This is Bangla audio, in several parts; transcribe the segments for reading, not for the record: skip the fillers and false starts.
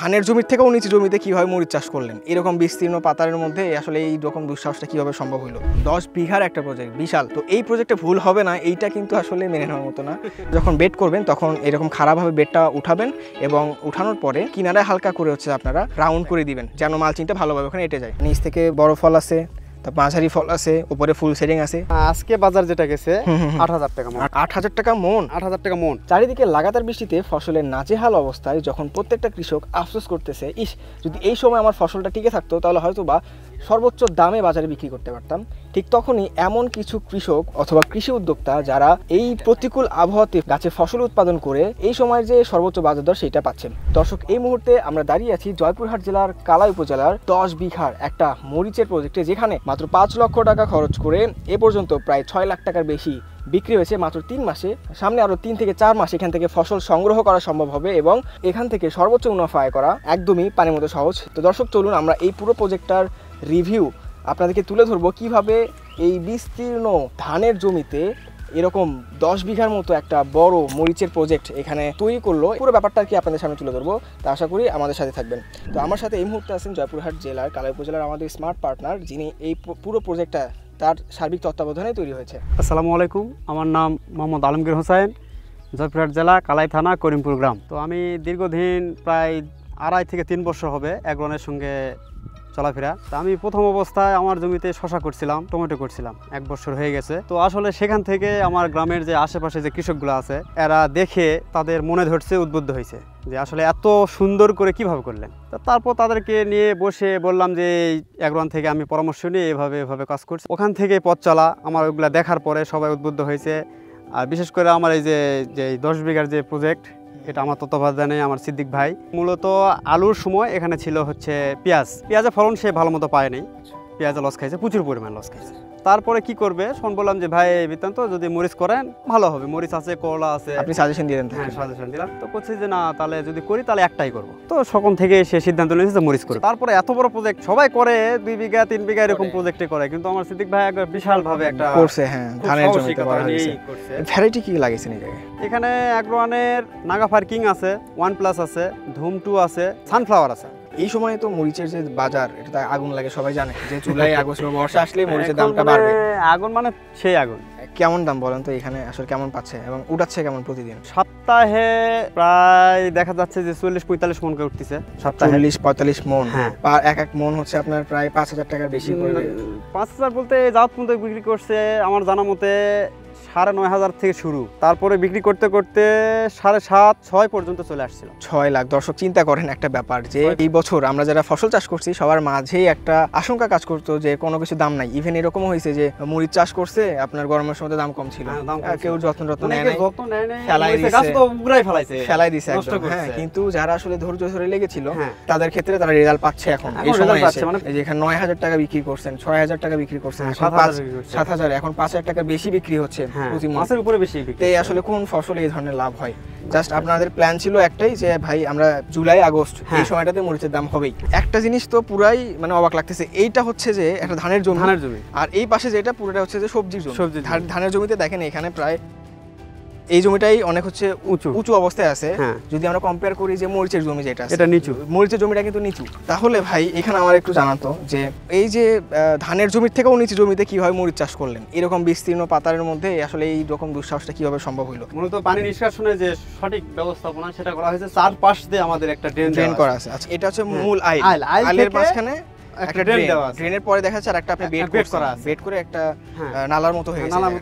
ধানের জমির থেকেও নিচু জমিতে কিভাবে মরিচ চাষ করলেন, এরকম বিস্তীর্ণ পাতারের মধ্যে আসলে এই রকম দুঃসাহসটা কিভাবে সম্ভব হলো? 10 বিঘার একটা প্রজেক্ট, বিশাল। তো এই প্রজেক্টে ভুল হবে না, এইটা কিন্তু আসলে মেনে নেওয়ার মতো না। যখন বেড করবেন তখন এরকম খারাপভাবে বেডটা উঠাবেন এবং উঠানোর পরে কিনারায় হালকা করে আপনারা রাউন্ড করে দিবেন যেন মালচিংটা ভালোভাবে ওখানে এঁটে যায়। নিচ থেকে বড় ফল আছে, তার মাঝারি ফল আছে, উপরে ফুল সেটিং আছে। আজকে বাজার যেটা গেছে 8,000 টাকা মন। 8,000 টাকা মন? 8,000 টাকা মন। চারিদিকে লাগাতার বৃষ্টিতে ফসলের নাজেহাল অবস্থায় যখন প্রত্যেকটা কৃষক আফসোস করতেছে, ইস যদি এই সময় আমার ফসলটা টিকে থাকতো তাহলে হয়তো বা সর্বোচ্চ দামে বাজারে বিক্রি করতে পারতাম। ঠিক তখনই এমন কিছু কৃষক অথবা কৃষি উদ্যোক্তা যারা এই প্রতিকূল আবহাওয়াতে গাছে ফসল উৎপাদন করে এই সময়ের যে সর্বোচ্চ বাজার দর সেটা পাচ্ছেন। দর্শক, এই মুহূর্তে আমরা দাঁড়িয়ে আছি জয়পুরহাট জেলার কালাই উপজেলার 10 বিঘার একটা মরিচের প্রজেক্টে, যেখানে মাত্র 5 লক্ষ টাকা খরচ করে এ পর্যন্ত প্রায় 6 লাখ টাকার বেশি বিক্রি হয়েছে মাত্র 3 মাসে। সামনে আরো 3 থেকে 4 মাস এখান থেকে ফসল সংগ্রহ করা সম্ভব হবে এবং এখান থেকে সর্বোচ্চ মুনাফা আয় করা একদমই পানির মতো সহজ। তো দর্শক, চলুন আমরা এই পুরো প্রজেক্টটার রিভিউ আপনাদেরকে তুলে ধরবো, কিভাবে এই বিস্তীর্ণ ধানের জমিতে এরকম 10 বিঘার মতো একটা বড় মরিচের প্রজেক্ট এখানে তৈরি করলো। পুরো ব্যাপারটা কি আপনাদের সামনে তুলে ধরবো, তা আশা করি আমাদের সাথে থাকবেন। তো আমার সাথে এই মুহূর্তে আছেন জয়পুরহাট জেলার কালাই উপজেলার আমাদের স্মার্ট পার্টনার, যিনি এই পুরো প্রজেক্টটা তার সার্বিক তত্ত্বাবধানে তৈরি হয়েছে। আসসালামু আলাইকুম, আমার নাম মোহাম্মদ আলমগীর হোসেন, জয়পুরহাট জেলা কালাই থানা করিমপুর গ্রাম। তো আমি দীর্ঘদিন প্রায় 2.5 থেকে 3 বছর হবে অ্যাগ্রনের সঙ্গে চলাফেরা। তা আমি প্রথম অবস্থায় আমার জমিতে শশা করছিলাম, টমেটো করছিলাম, 1 বছর হয়ে গেছে। তো আসলে সেখান থেকে আমার গ্রামের যে আশেপাশে যে কৃষকগুলো আছে এরা দেখে তাদের মনে ধরছে, উদ্বুদ্ধ হয়েছে যে আসলে এত সুন্দর করে কিভাবে করলেন। তারপর তাদেরকে নিয়ে বসে বললাম যে এই অ্যাগ্রন থেকে আমি পরামর্শ নিয়ে এভাবে কাজ করছি। ওখান থেকে পথ চলা আমার ওইগুলো দেখার পরে সবাই উদ্বুদ্ধ হয়েছে। আর বিশেষ করে আমার এই যে 10 বিঘার যে প্রজেক্ট, এটা আমার তত্ত্বাবধানে আমার সিদ্দিক ভাই। মূলত আলুর সময় এখানে ছিল হচ্ছে পেঁয়াজের ফলন সে ভালো মতো পায়নি, পেঁয়াজে লস খাইছে, প্রচুর পরিমাণ লস খাইছে। তারপরে কি করবে, শোন বললাম যে ভাই বৃত্তান্ত যদি মরিচ করেন ভালো হবে, মরিচ আছে, করলা আছে, আপনি সাজেশন দিলেন? হ্যাঁ, সাজেশন দিলাম। তো বলছি যে না, তাহলে যদি করি তাহলে একটাই করবো। তো সকল থেকে সে সিদ্ধান্ত নিয়েছে যে মরিচ করবে। তারপরে এত বড় প্রজেক্ট সবাই করে, 2 বিঘা 3 বিঘা এরকম প্রজেক্টে করে, কিন্তু আমার সিদ্দিক ভাই একবার বিশাল ভাবে একটা করছে। হ্যাঁ, ধানের জমিতে করা হয়েছে। ভ্যারাইটি কি লাগিয়েছেন এই জায়গায়? এখানে অ্যাগ্রোয়ানের নাগাফার কিং আছে, 1+ আছে, ধুম 2 আছে, সানফ্লাওয়ার আছে। এই সময় তো মরিচের যে বাজার, এটা তো আগুন লাগে, সবাই জানে যে জুলাই আগস্ট বর্ষা আসলে মরিচের দামটা বাড়বে। আগুন মানে সেই আগুন। কেমন দাম বলেন তো এখানে আসলে, কেমন পাচ্ছে এবং উঠাচ্ছে কেমন প্রতিদিন? সপ্তাহে প্রায় দেখা যাচ্ছে যে 40-45 মন করে উঠতেছে সপ্তাহে। 40-45 মন? হ্যাঁ। এক মন হচ্ছে আপনার প্রায় 5,000 টাকার বেশি পড়বে। 5,000 বলতে জাত পর্যন্ত বিক্রি করছে আমার জানা মতে 9,500 থেকে শুরু, তারপরে বিক্রি করতে করতে 7.5-6 পর্যন্ত চলে আসছিল। 6 লাখ। দর্শক, চিন্তা করেন একটা ব্যাপার, যে এই বছর আমরা যারা ফসল চাষ করছি সবার মাঝেই একটা আশঙ্কা কাজ করতো যে কোনো কিছু দাম নাই। ইভেন এরকমও হয়েছে যে মরিচ চাষ করছে, আপনার গরমের সময় দাম কম ছিল, কেউ যত্ন নেয় নাই, ফেলাই দিছে একদম। হ্যাঁ, কিন্তু যারা আসলে ধৈর্য ধরে লেগেছিল তাদের ক্ষেত্রে তারা রেজাল্ট পাচ্ছে এখন এই সময় এসে। এই যে এখানে 9,000 টাকা বিক্রি করছেন, 6,000 টাকা বিক্রি করছেন, 7,000, এখন 5,000 টাকা বেশি বিক্রি হচ্ছে প্রতি মাসের উপরে বেশি বিক্রি। আসলে কোন ফসলে এই ধরনের লাভ হয়? জাস্ট আপনাদের প্ল্যান ছিল একটাই যে ভাই আমরা জুলাই আগস্ট এই সময়টাতে মরিচের দাম হবেই। একটা জিনিস তো পুরাই মানে অবাক লাগতেছে, এইটা হচ্ছে যে একটা ধানের জমি, আর এই পাশে যেটা পুরোটা হচ্ছে যে সবজির জমি। ধানের জমিতে দেখেন এখানে প্রায় এই জমিটাই অনেক হচ্ছে উঁচু অবস্থায় আছে। যদি আমরা কম্পেয়ার করি যে মরিচের জমি যেটা আছে, এটা নিচু, মরিচের জমিটা কিন্তু নিচু। তাহলে ভাই এখানে আমার একটু জানাতো যে এই যে ধানের জমির থেকেও নিচু জমিতে কিভাবে মরিচ চাষ করলেন, এরকম বিস্তীর্ণ পাতারের মধ্যে আসলে এই রকম দুঃসাহসটা কিভাবে সম্ভব হলো? মূলত পানি নিষ্কাশনের যে সঠিক ব্যবস্থাপনা সেটা করা হয়েছে, চারপাশ দিয়ে আমাদের একটা ড্রেন করা আছে। আচ্ছা, এটা হচ্ছে মূল আইলের মাঝখানে একটা ড্রেন দেওয়া আছে। ড্রেনের পরে দেখা যাচ্ছে আরেকটা আপনি বেড করা আছে, বেড করে একটা নালার মতো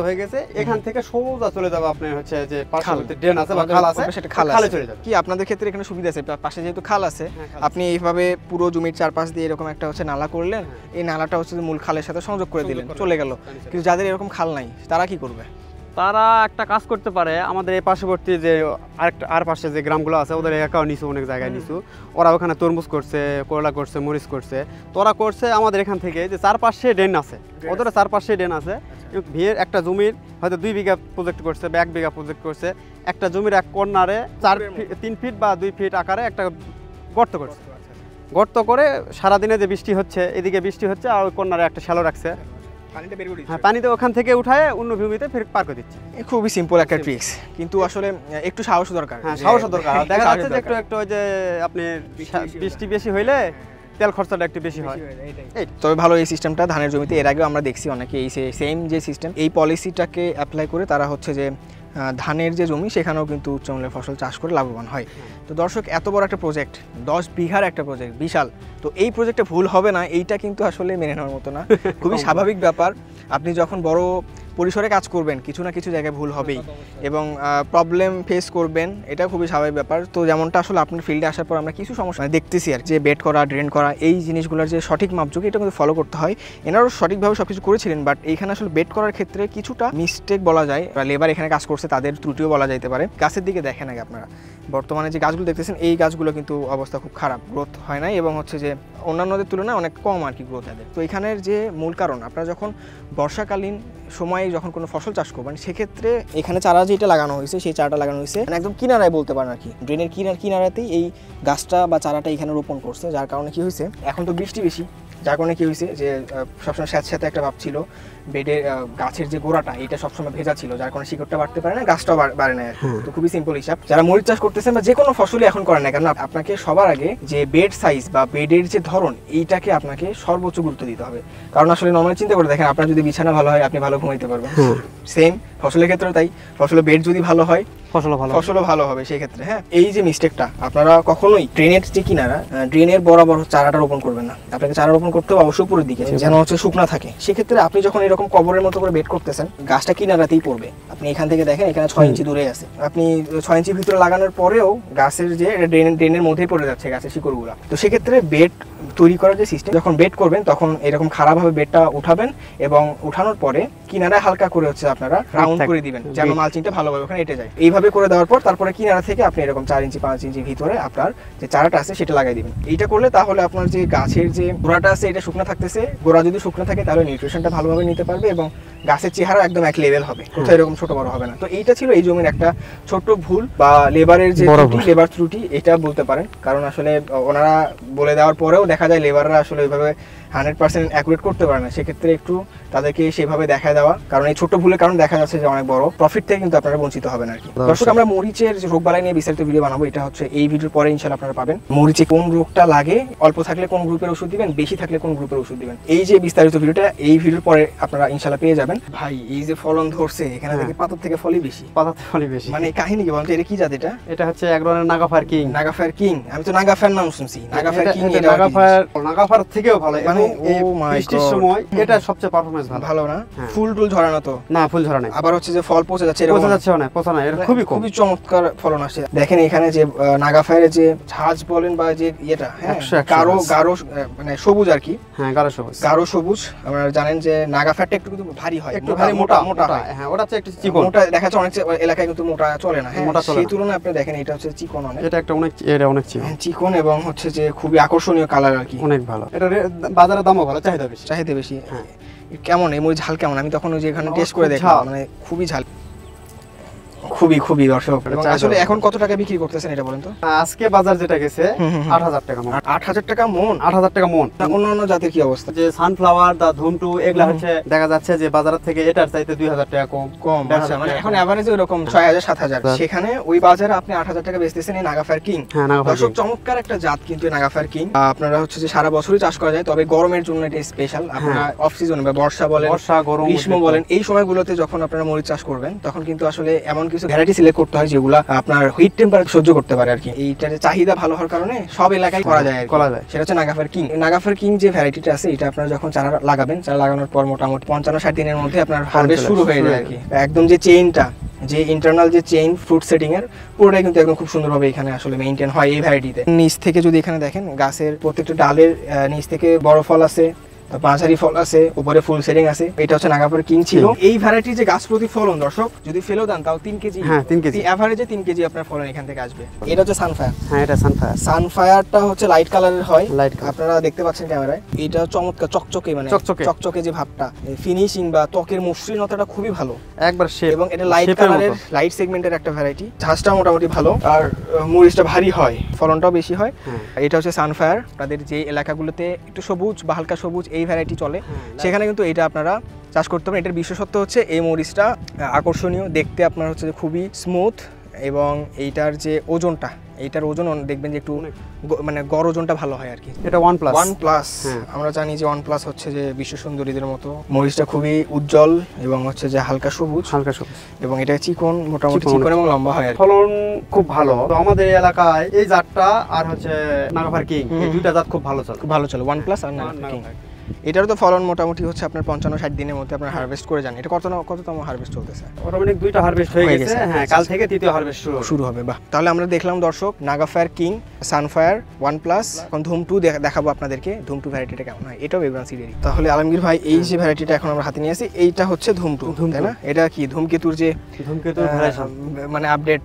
হয়ে গেছে। এখান থেকে সোজা চলে যাবে আপনার হচ্ছে যে পাশে ড্রেন আছে বা খাল আছে, সেটা খালে চলে যাবে। কি আপনাদের ক্ষেত্রে এখানে সুবিধা আছে, পাশে যেহেতু খাল আছে, আপনি এইভাবে পুরো জমির চারপাশ দিয়ে এরকম একটা হচ্ছে নালা করলেন, এই নালাটা হচ্ছে মূল খালের সাথে সংযোগ করে দিলেন, চলে গেল। কিন্তু যাদের এরকম খাল নাই তারা কি করবে? তারা একটা কাজ করতে পারে, আমাদের এই পার্শ্ববর্তী যে আর পাশে যে গ্রামগুলো আছে ওদের এলাকাও নিচু, অনেক জায়গায় নিচু, ওরা ওখানে তরমুজ করছে, করলা করছে, মরিচ করছে। তো ওরা করছে আমাদের এখান থেকে যে চারপাশে ড্রেন আছে, ওদের চারপাশে ড্রেন আছে। একটা জমির হয়তো 2 বিঘা প্রজেক্ট করছে বা 1 বিঘা প্রজেক্ট করছে, একটা জমির এক কর্নারে 3 ফিট বা 2 ফিট আকারে একটা গর্ত করছে। গর্ত করে সারাদিনে যে বৃষ্টি হচ্ছে, এদিকে বৃষ্টি হচ্ছে আর ওই কর্নারে একটা শ্যালো রাখছে। পানিটা বের করে হ্যাঁ পানিতে ওখান থেকে উঠায় অন্য জমিতে ফের পার করে দিচ্ছে। খুবই সিম্পল একটা ট্রিক্স, কিন্তু আসলে একটু সাহস দরকার। হ্যাঁ সাহস দরকার। দেখা যাচ্ছে যে একটু ওই যে আপনি বৃষ্টি বেশি হইলে তেল খরচাটা একটু বেশি হয়। তবে ভালো এই সিস্টেমটা ধানের জমিতে, এর আগেও আমরা দেখছি অনেকে এই সেম যে সিস্টেম, এই পলিসিটাকে অ্যাপ্লাই করে তারা হচ্ছে যে ধানের যে জমি সেখানেও কিন্তু উচ্চমানের ফসল চাষ করে লাভবান হয়। তো দর্শক, এত বড় একটা প্রজেক্ট, 10 বিঘার একটা প্রজেক্ট, বিশাল। তো এই প্রজেক্টে ভুল হবে না, এইটা কিন্তু আসলে মেনে নেওয়ার মতো না, খুবই স্বাভাবিক ব্যাপার। আপনি যখন বড় পরিসরে কাজ করবেন কিছু না কিছু জায়গায় ভুল হবেই এবং প্রবলেম ফেস করবেন, এটা খুবই স্বাভাবিক ব্যাপার। তো যেমনটা আসলে আপনার ফিল্ডে আসার পর আমরা কিছু সমস্যা দেখতেছি আর, যে বেড করা, ড্রেন করা, এই জিনিসগুলোর যে সঠিক মাপযোগ এটা কিন্তু ফলো করতে হয়। এনারাও সঠিকভাবে সব কিছু করেছিলেন, বাট এইখানে আসলে বেড করার ক্ষেত্রে কিছুটা মিস্টেক বলা যায়, লেবার এখানে কাজ করছে তাদের ত্রুটিও বলা যেতে পারে। গাছের দিকে দেখেন আগে আপনারা, বর্তমানে যে গাছগুলো দেখতেছেন এই গাছগুলো কিন্তু অবস্থা খুব খারাপ, গ্রোথ হয় নাই এবং হচ্ছে যে অন্যান্যদের তুলনায় অনেক কম আর কি গ্রোথ এদের। তো এখানের যে মূল কারণ, আপনারা যখন বর্ষাকালীন সময়ে যখন কোনো ফসল চাষ করবেন সেক্ষেত্রে এখানে চারা যেটা লাগানো হয়েছে সেই চারাটা লাগানো হয়েছে একদম কিনারায় বলতে পারেন আর কি, ড্রেনের কিনারাতেই এই গাছটা বা চারাটা এখানে রোপণ করছে। যার কারণে কি হয়েছে, এখন তো বৃষ্টি বেশি, যার কারণে কি হয়েছে যে সবসময় স্যাঁতস্যাঁতে একটা ভাব ছিল, বেডের গাছের যে গোড়াটা এটা সবসময় ভেজা ছিল, যার কারণে শিকড়টা বাড়তে পারে না, গাছটাও বাড়ে না। তো খুবই সিম্পল হিসাব। যারা মরিচ চাষ করতেছেন বা যে কোনো ফসলই এখন করেন না কেন, আপনাকে সবার আগে যে বেড সাইজ বা বেডের যে ধরন এইটাকে আপনাকে সর্বোচ্চ গুরুত্ব দিতে হবে। কারণ আসলে নর্মালি চিন্তা করে দেখেন, আপনার যদি বিছানা ভালো হয় আপনি ভালো ঘুমাইতে পারবেন, সেম ফসলের ক্ষেত্রেও তাই। ফসলের বেড যদি ভালো হয় ফসলও ভালো হবে সেই ক্ষেত্রে। হ্যাঁ, এই যে মিস্টেকটা, আপনারা কখনোই ড্রেনের যে কিনারা, ড্রেনের বরাবর চারাটা রোপণ করবেন না। আপনাকে চারা রোপণ করতে হবে অবশ্যই উপরের দিকে, যেন হচ্ছে শুকনা থাকে। সেক্ষেত্রে আপনি যখন এরকম কবরের মতো করে বেড করতেছেন, গাছটা কিনারাতেই পড়বে। আপনি এখান থেকে দেখেন এখানে 6 ইঞ্চি দূরে আছে, আপনি 6 ইঞ্চি ভিতরে লাগানোর পরেও গাছের যে ড্রেনের মধ্যেই পড়ে যাচ্ছে গাছের শিকড়গুলো। তো সেক্ষেত্রে বেড তৈরি করার যে সিস্টেম, যখন বেড করবেন তখন এরকম খারাপভাবে বেডটা উঠাবেন এবং উঠানোর পরে কিনারায় হালকা করে হচ্ছে আপনারা রাউন্ড করে দিবেন, যেন মালচিংটা ভালোভাবে ওখানে এঁটে যায়। এইভাবে করে দেওয়ার পর তারপরে কিনারা থেকে আপনি এরকম 4 ইঞ্চি 5 ইঞ্চি ভিতরে আপনার যে চারাটা আছে সেটা লাগাই দিবেন। এইটা করলে তাহলে আপনার যে গাছের যে গোড়াটা আছে এটা শুকনো থাকতেছে, গোড়া যদি শুকনো থাকে তাহলে নিউট্রিশনটা ভালোভাবে নিতে পারবে এবং গাছের চেহারা একদম এক লেভেল হবে, কোথাও এরকম ছোট বড় হবে না। তো এইটা ছিল এই জমির একটা ছোট ভুল বা লেবারের যে লেবার ত্রুটি এটা বলতে পারেন। কারণ আসলে ওনারা বলে দেওয়ার পরেও দেখা যায় লেবাররা আসলে ওইভাবে 100% অ্যাকুরেট করতে পারে না। সেক্ষেত্রে একটু তাদেরকে সেভাবে দেখায় দেওয়া, কারণ এই ছোট ভুলের কারণে দেখা যাচ্ছে যে অনেক বড় প্রফিট থেকে কিন্তু আপনারা বঞ্চিত হবেন আর কি। দর্শক, আমরা মরিচের যে রোগবালাই নিয়ে বিস্তারিত ভিডিও বানাবো, এটা হচ্ছে এই ভিডিওর পরে ইনশাআল্লাহ আপনারা পাবেন। মরিচে কোন রোগটা লাগে, অল্প থাকলে কোন গ্রুপের ওষুধ দিবেন, বেশি থাকলে কোন গ্রুপের ওষুধ দিবেন, এই যে বিস্তারিত ভিডিওটা এই ভিডিওর পরে আপনারা ইনশাআল্লাহ পেয়ে যাবেন। ভাই, এই যে ফলন ধরছে এখানে থেকে পাতার থেকে ফলই বেশি, মানে কাহিনী কি বলতো, এটা কি জাত? এটা হচ্ছে এক ধরনের নাগাফায়ার কিং। নাগাফায়ার কিং, আমি তো নাগাফায়ার নাম শুনছি। নাগাফায়ার কিং, নাগাফায়ার থেকেও ভালো, মানে ও মাই গড, সময় এটা সবচেয়ে পারফরম্যান্স ভালো না? ফুল টুল ঝরা না তো? না, ফুল ঝরা নাই। আবার হচ্ছে যে ফল পচে যাচ্ছে, পচা না, এটা খুবই চমৎকার ফলন আসে। দেখেন এখানে যে নাগাফায়ারের যে ঝাঁজ বলেন বা যে ইয়েটা, হ্যাঁ গাঢ় মানে সবুজ আর কি। হ্যাঁ, গাঢ় সবুজ। আপনারা জানেন যে নাগাফায়ারটা একটু কিন্তু ভারী হয়, একটু ভারী মোটা হয়। হ্যাঁ, ওটা হচ্ছে একটু চিকন। মোটা দেখা যায় অনেক এলাকায় কিন্তু মোটা চলে না। হ্যাঁ, সেই তুলনায় আপনি দেখেন এটা হচ্ছে চিকন অনেক। এটা অনেক চিকন এবং হচ্ছে যে খুবই আকর্ষণীয় কালার আর কি, অনেক ভালো। এটা বাজারের দামও ভালো, চাহিদা বেশি। হ্যাঁ, কেমন এই মরিচ ঝাল কেমন? আমি তখন ওই যে এখানে টেস্ট করে দেখলাম, মানে খুবই ঝাল, খুবই দর্শক। আসলে এখন কত টাকা বিক্রি করতেছেন এটা বলেন তো? আজকে বাজার যেটা গেছে 8000 টাকা মন। 8000 টাকা মন? 8000 টাকা মন। অন্যান্য জাতের কি অবস্থা? যে সানফ্লাওয়ার, দা ধুমটু, এগুলা হচ্ছে দেখা যাচ্ছে যে বাজার থেকে এটার চাইতে 2000 টাকা কম। আচ্ছা, মানে এখন এভারেজে এরকম 6000 7000, সেখানে ওই বাজারে আপনি 8000 টাকা বেচতেছেন এই নাগাফায়ার কিং। দর্শক, চমৎকার একটা জাত কিন্তু নাগাফায়ার কিং। আপনারা হচ্ছে যে সারা বছরই চাষ করা যায়, তবে গরমের জন্য এটা স্পেশাল। আপনারা অফ সিজনে বা বর্ষা বলেন, গরম, গ্রীষ্ম বলেন, এই সময়গুলোতে যখন আপনারা মরিচ চাষ করবেন তখন কিন্তু আসলে এমন কিছু ভ্যারাইটি সিলেক্ট করতে হয় যেগুলা আপনার হিট টেম্পারেচার সহ্য করতে পারে আর কি। এইটার চাহিদা ভালো হওয়ার কারণে সব এলাকায় করা যায়। সেটা হচ্ছে নাগাফায়ার কিং। নাগাফায়ার কিং যে ভ্যারাইটিটা আছে এটা আপনারা যখন চারা লাগাবেন, চারা লাগানোর পর মোটামুটি 55-60 দিনের মধ্যে আপনার হারভেস্ট শুরু হয়ে যায় আর কি। একদম যে চেইনটা, যে ইন্টারনাল যে চেইন ফ্রুট সেটিং এর, পুরোটাই কিন্তু একদম খুব সুন্দরভাবে এখানে আসলে মেইনটেইন হয় এই ভ্যারাইটিতে। নিচ থেকে যদি এখানে দেখেন, গাছের প্রত্যেকটা ডালের নিচ থেকে বড় ফল আছে, মাঝারি ফল আছে, উপরে ফুল সেটিং আছে। এটা হচ্ছে নাগাফায়ার কিং ছিল। এই ভ্যারাইটির যে গাছ প্রতি ফলন দর্শক যদি ফেলেও দেন তাও 3 কেজি, হ্যাঁ 3 কেজি এভারেজে 3 কেজি আপনার ফলন এখান থেকে আসবে। এটা হচ্ছে সানফায়ার। হ্যাঁ, এটা সানফায়ারটা হচ্ছে লাইট কালারের হয়, আপনারা দেখতে পাচ্ছেন ক্যামেরায়। এটা চমৎকার চকচকে, মানে চকচকে যে ভাবটা, ফিনিশিং বা ত্বকের মসৃণতাটা খুবই ভালো একবার শেপ, এবং এটা লাইট কালারের, লাইট সেগমেন্টের একটা ভ্যারাইটি। ঝাঁজটা মোটামুটি ভালো আর মরিচটা ভারী হয়, ফলনটাও বেশি হয়। এটা হচ্ছে সানফায়ার। আপনাদের যে এলাকাগুলোতে একটু সবুজ বা হালকা সবুজ এই ভ্যারাইটি চলে, সেখানে কিন্তু এটা আপনারা চাষ করতে পারেন। এটার বিশেষত্ব হচ্ছে এই মরিচটা আকর্ষণীয়, দেখতে আপনার হচ্ছে যে খুবই স্মুথ, এবং এইটার যে ওজনটা, এইটার ওজন দেখবেন যে একটু মানে গড় ওজনটা ভালো হয় আর কি। এটা OnePlus। আমরা জানি যে OnePlus হচ্ছে যে বিশ্ব সুন্দরীদের মতো। মরিচটা খুবই উজ্জ্বল এবং হচ্ছে যে হালকা সবুজ, এবং এটা চিকন, মোটামুটি চিকন এবং লম্বা হয় আর কি। ফলন খুব ভালো। তো আমাদের এলাকায় এই জাতটা আর হচ্ছে নাগাফার কিং, এই দুইটা জাত খুব ভালো চলে, OnePlus আর নাগাফার কিং। এটারও তো ফলন মোটামুটি হচ্ছে আপনার 55-60 দিনের মধ্যে আপনার হারভেস্ট করে যান। এটা কততম হারভেস্ট চলতেছে? অটোমেটিক দুইটা হারভেস্ট হয়ে গেছে, হ্যাঁ কাল থেকে তৃতীয় হারভেস্ট শুরু হবে। বাহ, তাহলে আমরা দেখলাম দর্শক নাগাফায়ার কিং, সানফায়ার, OnePlus, এখন ধুম 2 দেখাবো আপনাদেরকে। ধুম 2 ভ্যারাইটিটা কেমন হয়, এটাও বেবরান সিডেরই। তাহলে আলমগীর ভাই এই যে ভ্যারাইটিটা এখন আমরা হাতে নিয়ে আসি, এইটা হচ্ছে ধুম 2, তাই না? এটা কি ধূমকেতুর যে মানে আপডেট?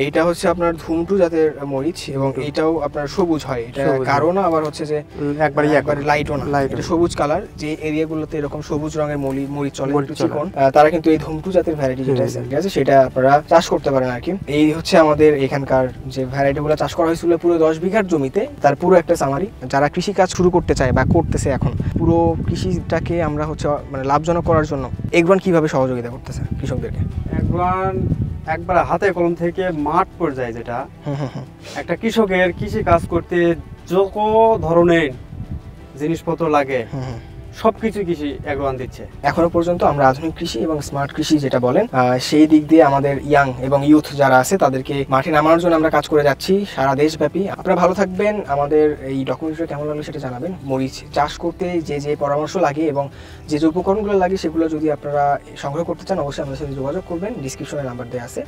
এইটা হচ্ছে আপনার ধুম 2 জাতের মরিচ, এবং এইটাও আপনার সবুজ হয়। এটা গাঢ় না, আবার হচ্ছে যে একবারে লাইটও না, এটা সবুজ কালার। যে এরিয়াগুলোতে এরকম সবুজ রঙের মরিচ চলে, একটু চিকন, তারা কিন্তু এই ধুম 2 জাতের ভ্যারাইটি যেটা আছে সেটা আপনারা চাষ করতে পারেন আর কি। এই হচ্ছে আমাদের এখানকার যে ভ্যারাইটিগুলো চাষ করা হয়েছিল পুরো 10 বিঘার জমিতে, তার পুরো একটা সামারি। যারা কৃষি কাজ শুরু করতে চায় বা করতেছে এখন, পুরো কৃষিটাকে আমরা হচ্ছে মানে লাভজনক করার জন্য এগ্রন কিভাবে সহযোগিতা করতেছে কৃষকদেরকে? এগ্রন একবার হাতে কলম থেকে মাঠ পর্যায়ে, যেটা একটা কৃষকের কৃষি কাজ করতে যত ধরনের জিনিসপত্র লাগে সবকিছু কৃষি এগ্রোয়ান দিচ্ছে। এখনো পর্যন্ত আমরা আধুনিক কৃষি এবং স্মার্ট কৃষি যেটা বলেন, সেই দিক দিয়ে আমাদের ইয়াং এবং ইউথ যারা আছে তাদেরকে মাঠে নামানোর জন্য আমরা কাজ করে যাচ্ছি সারা দেশব্যাপী। আপনারা ভালো থাকবেন। আমাদের এই ডকুমেন্টারি কেমন লাগলো সেটা জানাবেন। মরিচ চাষ করতে যে পরামর্শ লাগে এবং যে উপকরণগুলো লাগে সেগুলো যদি আপনারা সংগ্রহ করতে চান, অবশ্যই আমাদের সাথে যোগাযোগ করবেন। ডিসক্রিপশনে নাম্বার দেওয়া আছে।